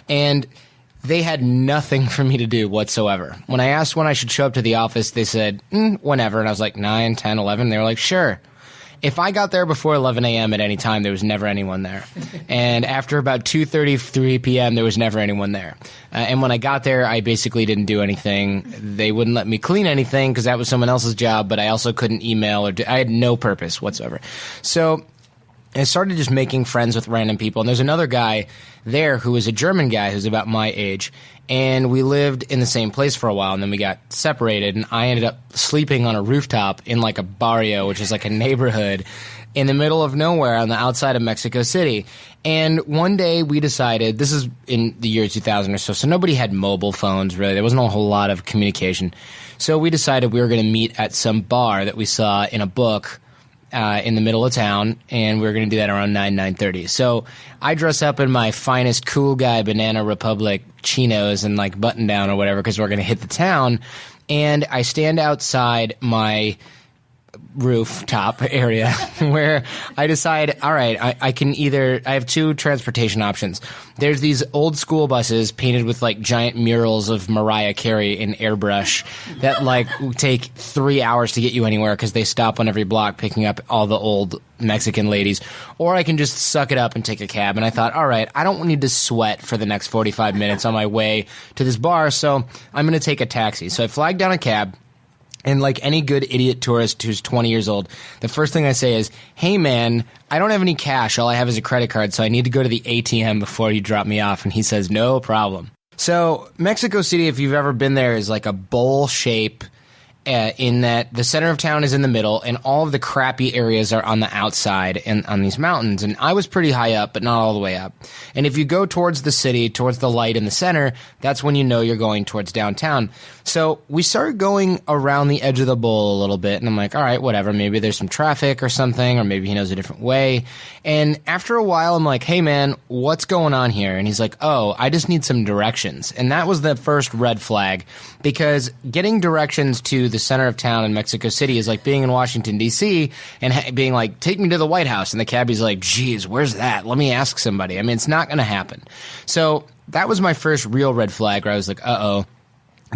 And they had nothing for me to do whatsoever. When I asked when I should show up to the office, they said, whenever. And I was like, 9, 10, 11. They were like, "Sure." If I got there before 11 a.m. at any time, there was never anyone there. And after about 2:30, 3 p.m., there was never anyone there. And when I got there, I basically didn't do anything. They wouldn't let me clean anything because that was someone else's job, but I also couldn't email I had no purpose whatsoever. So I started just making friends with random people. And there's another guy there who was a German guy who's about my age. And we lived in the same place for a while, and then we got separated, and I ended up sleeping on a rooftop in like a barrio, which is like a neighborhood in the middle of nowhere on the outside of Mexico City. And one day we decided, this is in the year 2000 or so nobody had mobile phones really. There wasn't a whole lot of communication. So we decided we were going to meet at some bar that we saw in a book in the middle of town, and we were going to do that around 9:30. So I dress up in my finest cool guy Banana Republic chinos and like button down or whatever because we're going to hit the town, and I stand outside my rooftop area where I decide, all right, I have two transportation options. There's these old school buses painted with like giant murals of Mariah Carey in airbrush that like take 3 hours to get you anywhere because they stop on every block picking up all the old Mexican ladies. Or I can just suck it up and take a cab. And I thought, all right, I don't need to sweat for the next 45 minutes on my way to this bar, so I'm going to take a taxi. So I flag down a cab. And like any good idiot tourist who's 20 years old, the first thing I say is, hey, man, I don't have any cash. All I have is a credit card, so I need to go to the ATM before you drop me off. And he says, no problem. So Mexico City, if you've ever been there, is like a bowl shape in that the center of town is in the middle, and all of the crappy areas are on the outside and on these mountains. And I was pretty high up, but not all the way up. And if you go towards the city, towards the light in the center, that's when you know you're going towards downtown. So we started going around the edge of the bowl a little bit, and I'm like, all right, whatever. Maybe there's some traffic or something, or maybe he knows a different way. And after a while, I'm like, hey, man, what's going on here? And he's like, oh, I just need some directions. And that was the first red flag, because getting directions to the center of town in Mexico City is like being in Washington, D.C., and being like, take me to the White House. And the cabbie's like, geez, where's that? Let me ask somebody. I mean, it's not going to happen. So that was my first real red flag where I was like, uh-oh,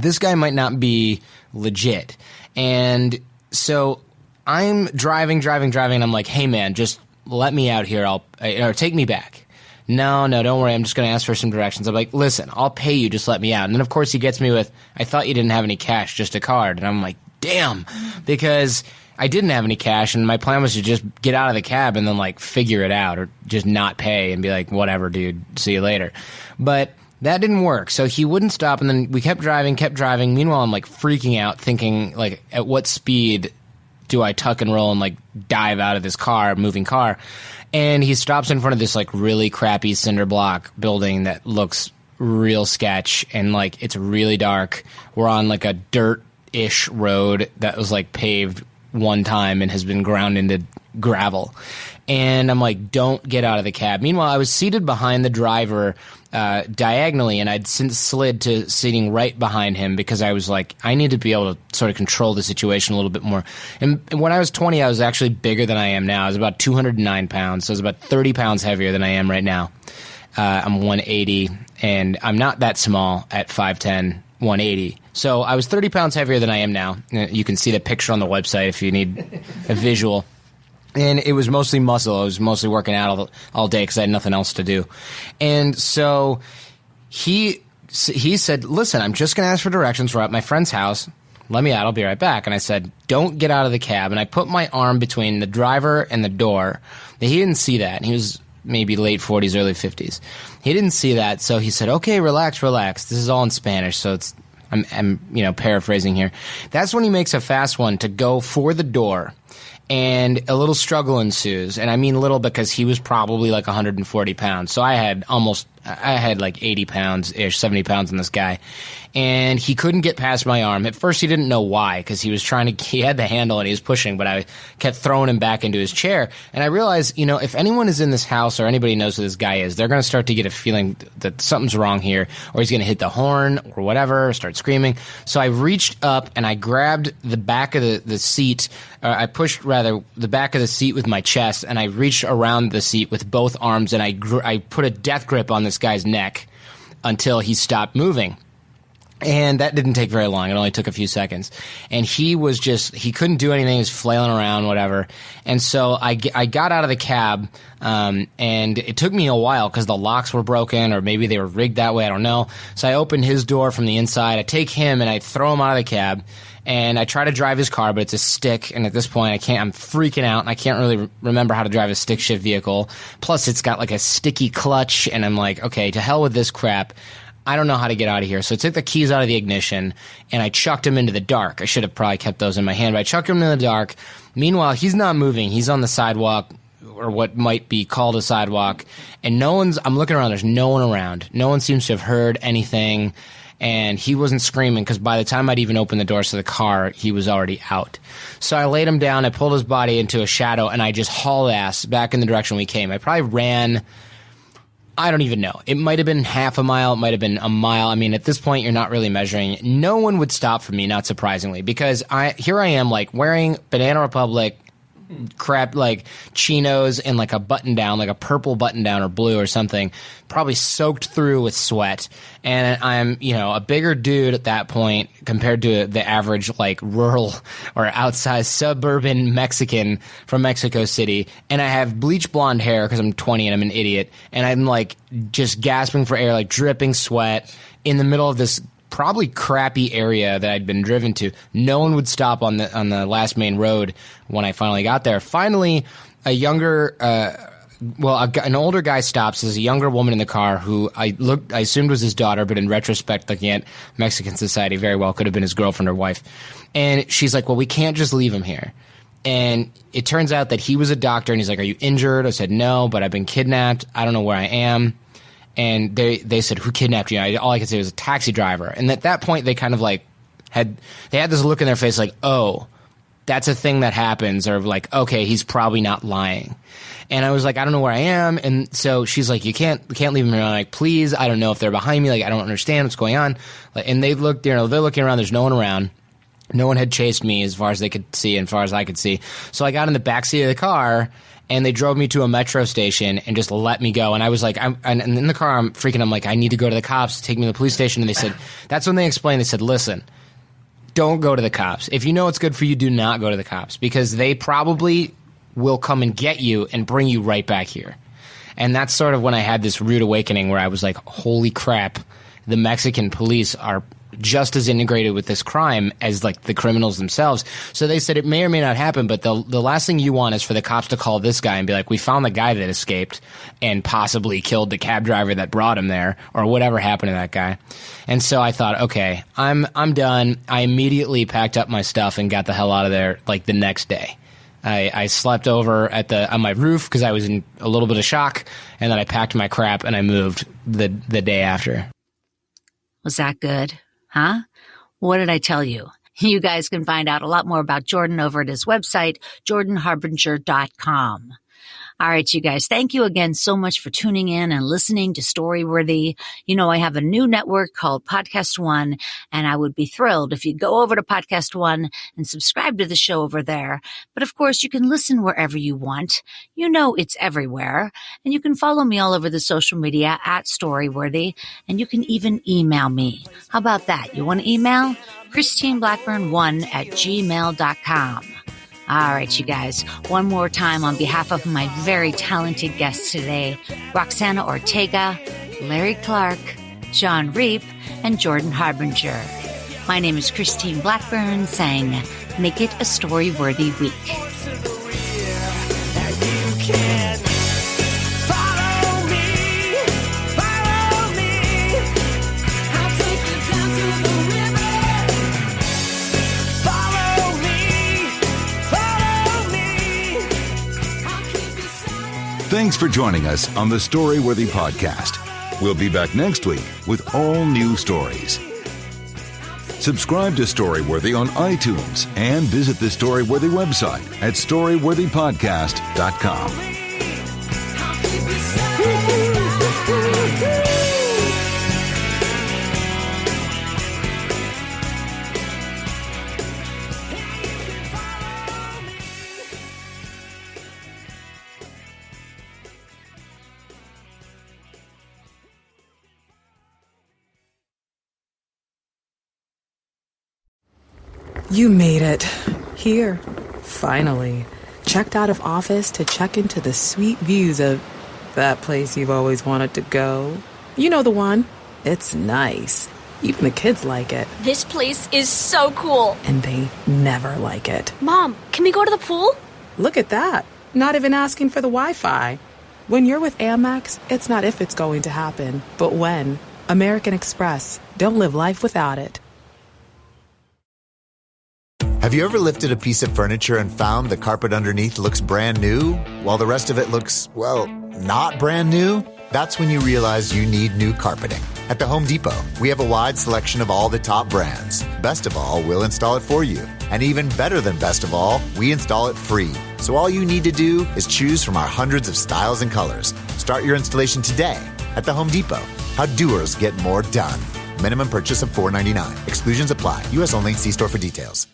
this guy might not be legit. And so I'm driving. And I'm like, hey, man, just let me out here. Or take me back. No, don't worry. I'm just going to ask for some directions. I'm like, listen, I'll pay you. Just let me out. And then, of course, he gets me with, I thought you didn't have any cash, just a card. And I'm like, damn, because I didn't have any cash, and my plan was to just get out of the cab and then, like, figure it out or just not pay and be like, whatever, dude, see you later. But that didn't work. So he wouldn't stop, and then we kept driving. Meanwhile, I'm, like, freaking out, thinking, like, at what speed do I tuck and roll and, like, dive out of this moving car? And he stops in front of this, like, really crappy cinder block building that looks real sketch, and, like, it's really dark. We're on, like, a dirt-ish road that was, like, paved one time and has been ground into gravel. And I'm like, don't get out of the cab. Meanwhile, I was seated behind the driver diagonally, and I'd since slid to sitting right behind him because I was like, I need to be able to sort of control the situation a little bit more. And when I was 20, I was actually bigger than I am now. I was about 209 pounds, so I was about 30 pounds heavier than I am right now. I'm 180, and I'm not that small at 5'10", 180. So I was 30 pounds heavier than I am now. You can see the picture on the website if you need a visual. And it was mostly muscle. I was mostly working out all day because I had nothing else to do. And so he said, listen, I'm just going to ask for directions. We're at my friend's house. Let me out. I'll be right back. And I said, don't get out of the cab. And I put my arm between the driver and the door. He didn't see that. And he was maybe late 40s, early 50s. He didn't see that. So he said, okay, relax. This is all in Spanish. So I'm paraphrasing here. That's when he makes a fast one to go for the door. And a little struggle ensues. And I mean little because he was probably like 140 pounds. So I had like 80 pounds-ish, 70 pounds on this guy. And he couldn't get past my arm. At first he didn't know why, because he had the handle and he was pushing, but I kept throwing him back into his chair. And I realized, if anyone is in this house or anybody knows who this guy is, they're going to start to get a feeling that something's wrong here, or he's going to hit the horn or whatever, or start screaming. So I reached up and I grabbed the back of the seat. I pushed, rather, the back of the seat with my chest, and I reached around the seat with both arms, and I put a death grip on this guy's neck until he stopped moving. And that didn't take very long. It only took a few seconds. And he couldn't do anything. He was flailing around, whatever. And so I got out of the cab, and it took me a while because the locks were broken, or maybe they were rigged that way. I don't know. So I opened his door from the inside. I take him and I throw him out of the cab. And I try to drive his car, but it's a stick. And at this point, I'm freaking out, and I can't really remember how to drive a stick shift vehicle. Plus, it's got like a sticky clutch. And I'm like, okay, to hell with this crap. I don't know how to get out of here. So I took the keys out of the ignition, and I chucked him into the dark. I should have probably kept those in my hand, but I chucked him in the dark. Meanwhile, he's not moving. He's on the sidewalk, or what might be called a sidewalk, and I'm looking around, there's no one around. No one seems to have heard anything, and he wasn't screaming because by the time I'd even opened the doors to the car, he was already out. So I laid him down, I pulled his body into a shadow, and I just hauled ass back in the direction we came. I probably ran, I don't even know. It might have been half a mile, it might have been a mile. I mean, at this point, you're not really measuring. No one would stop for me, not surprisingly, because here I am, like, wearing Banana Republic crap, like chinos and like a button down, like a purple button down or blue or something, probably soaked through with sweat. And I'm, a bigger dude at that point compared to the average like rural or outside suburban Mexican from Mexico City. And I have bleach blonde hair because I'm 20 and I'm an idiot. And I'm like just gasping for air, like dripping sweat in the middle of this probably crappy area that I'd been driven to. No one would stop on the last main road when I finally got there. Finally, a younger, an older guy stops. There's a younger woman in the car who I assumed was his daughter, but in retrospect, looking at Mexican society, very well could have been his girlfriend or wife. And she's like, well, we can't just leave him here. And it turns out that he was a doctor, and he's like, are you injured? I said, no, but I've been kidnapped. I don't know where I am. And they said, who kidnapped you? All I could say was a taxi driver. And at that point, they kind of like had this look in their face like, oh, that's a thing that happens, or like, okay, he's probably not lying. And I was like, I don't know where I am. And so she's like, we can't leave him here. I'm like, please, I don't know if they're behind me. Like, I don't understand what's going on. And they looked, they're looking around. There's no one around. No one had chased me as far as they could see and as far as I could see. So I got in the backseat of the car, and they drove me to a metro station and just let me go. And I was like, and in the car, I'm freaking. I'm like, I need to go to the cops. Take me to the police station. And they said, that's when they explained. They said, listen, don't go to the cops. If you know what's good for you, do not go to the cops, because they probably will come and get you and bring you right back here. And that's sort of when I had this rude awakening where I was like, holy crap, the Mexican police are just as integrated with this crime as like the criminals themselves. So they said it may or may not happen, but the last thing you want is for the cops to call this guy and be like, we found the guy that escaped and possibly killed the cab driver that brought him there, or whatever happened to that guy. And so I thought, okay, I'm done. I immediately packed up my stuff and got the hell out of there like the next day. I slept over on my roof because I was in a little bit of shock, and then I packed my crap and I moved the day after. Was that good? Huh? What did I tell you? You guys can find out a lot more about Jordan over at his website, jordanharbinger.com. All right, you guys, thank you again so much for tuning in and listening to Storyworthy. I have a new network called Podcast One, and I would be thrilled if you'd go over to Podcast One and subscribe to the show over there. But of course, you can listen wherever you want. It's everywhere. And you can follow me all over the social media at Storyworthy, and you can even email me. How about that? You want to email? ChristineBlackburn1@gmail.com. All right, you guys, one more time on behalf of my very talented guests today, Roxana Ortega, Larry Clarke, Jon Reep, and Jordan Harbinger. My name is Christine Blackburn, saying, make it a story-worthy week. Thanks for joining us on the Storyworthy podcast. We'll be back next week with all new stories. Subscribe to Storyworthy on iTunes and visit the Storyworthy website at storyworthypodcast.com. You made it. Here. Finally. Checked out of office to check into the sweet views of that place you've always wanted to go. You know the one. It's nice. Even the kids like it. This place is so cool. And they never like it. Mom, can we go to the pool? Look at that. Not even asking for the Wi-Fi. When you're with Amex, it's not if it's going to happen, but when. American Express. Don't live life without it. Have you ever lifted a piece of furniture and found the carpet underneath looks brand new, while the rest of it looks, well, not brand new? That's when you realize you need new carpeting. At the Home Depot, we have a wide selection of all the top brands. Best of all, we'll install it for you. And even better than best of all, we install it free. So all you need to do is choose from our hundreds of styles and colors. Start your installation today at the Home Depot. How doers get more done. Minimum purchase of $4.99. Exclusions apply. U.S. only. See store for details.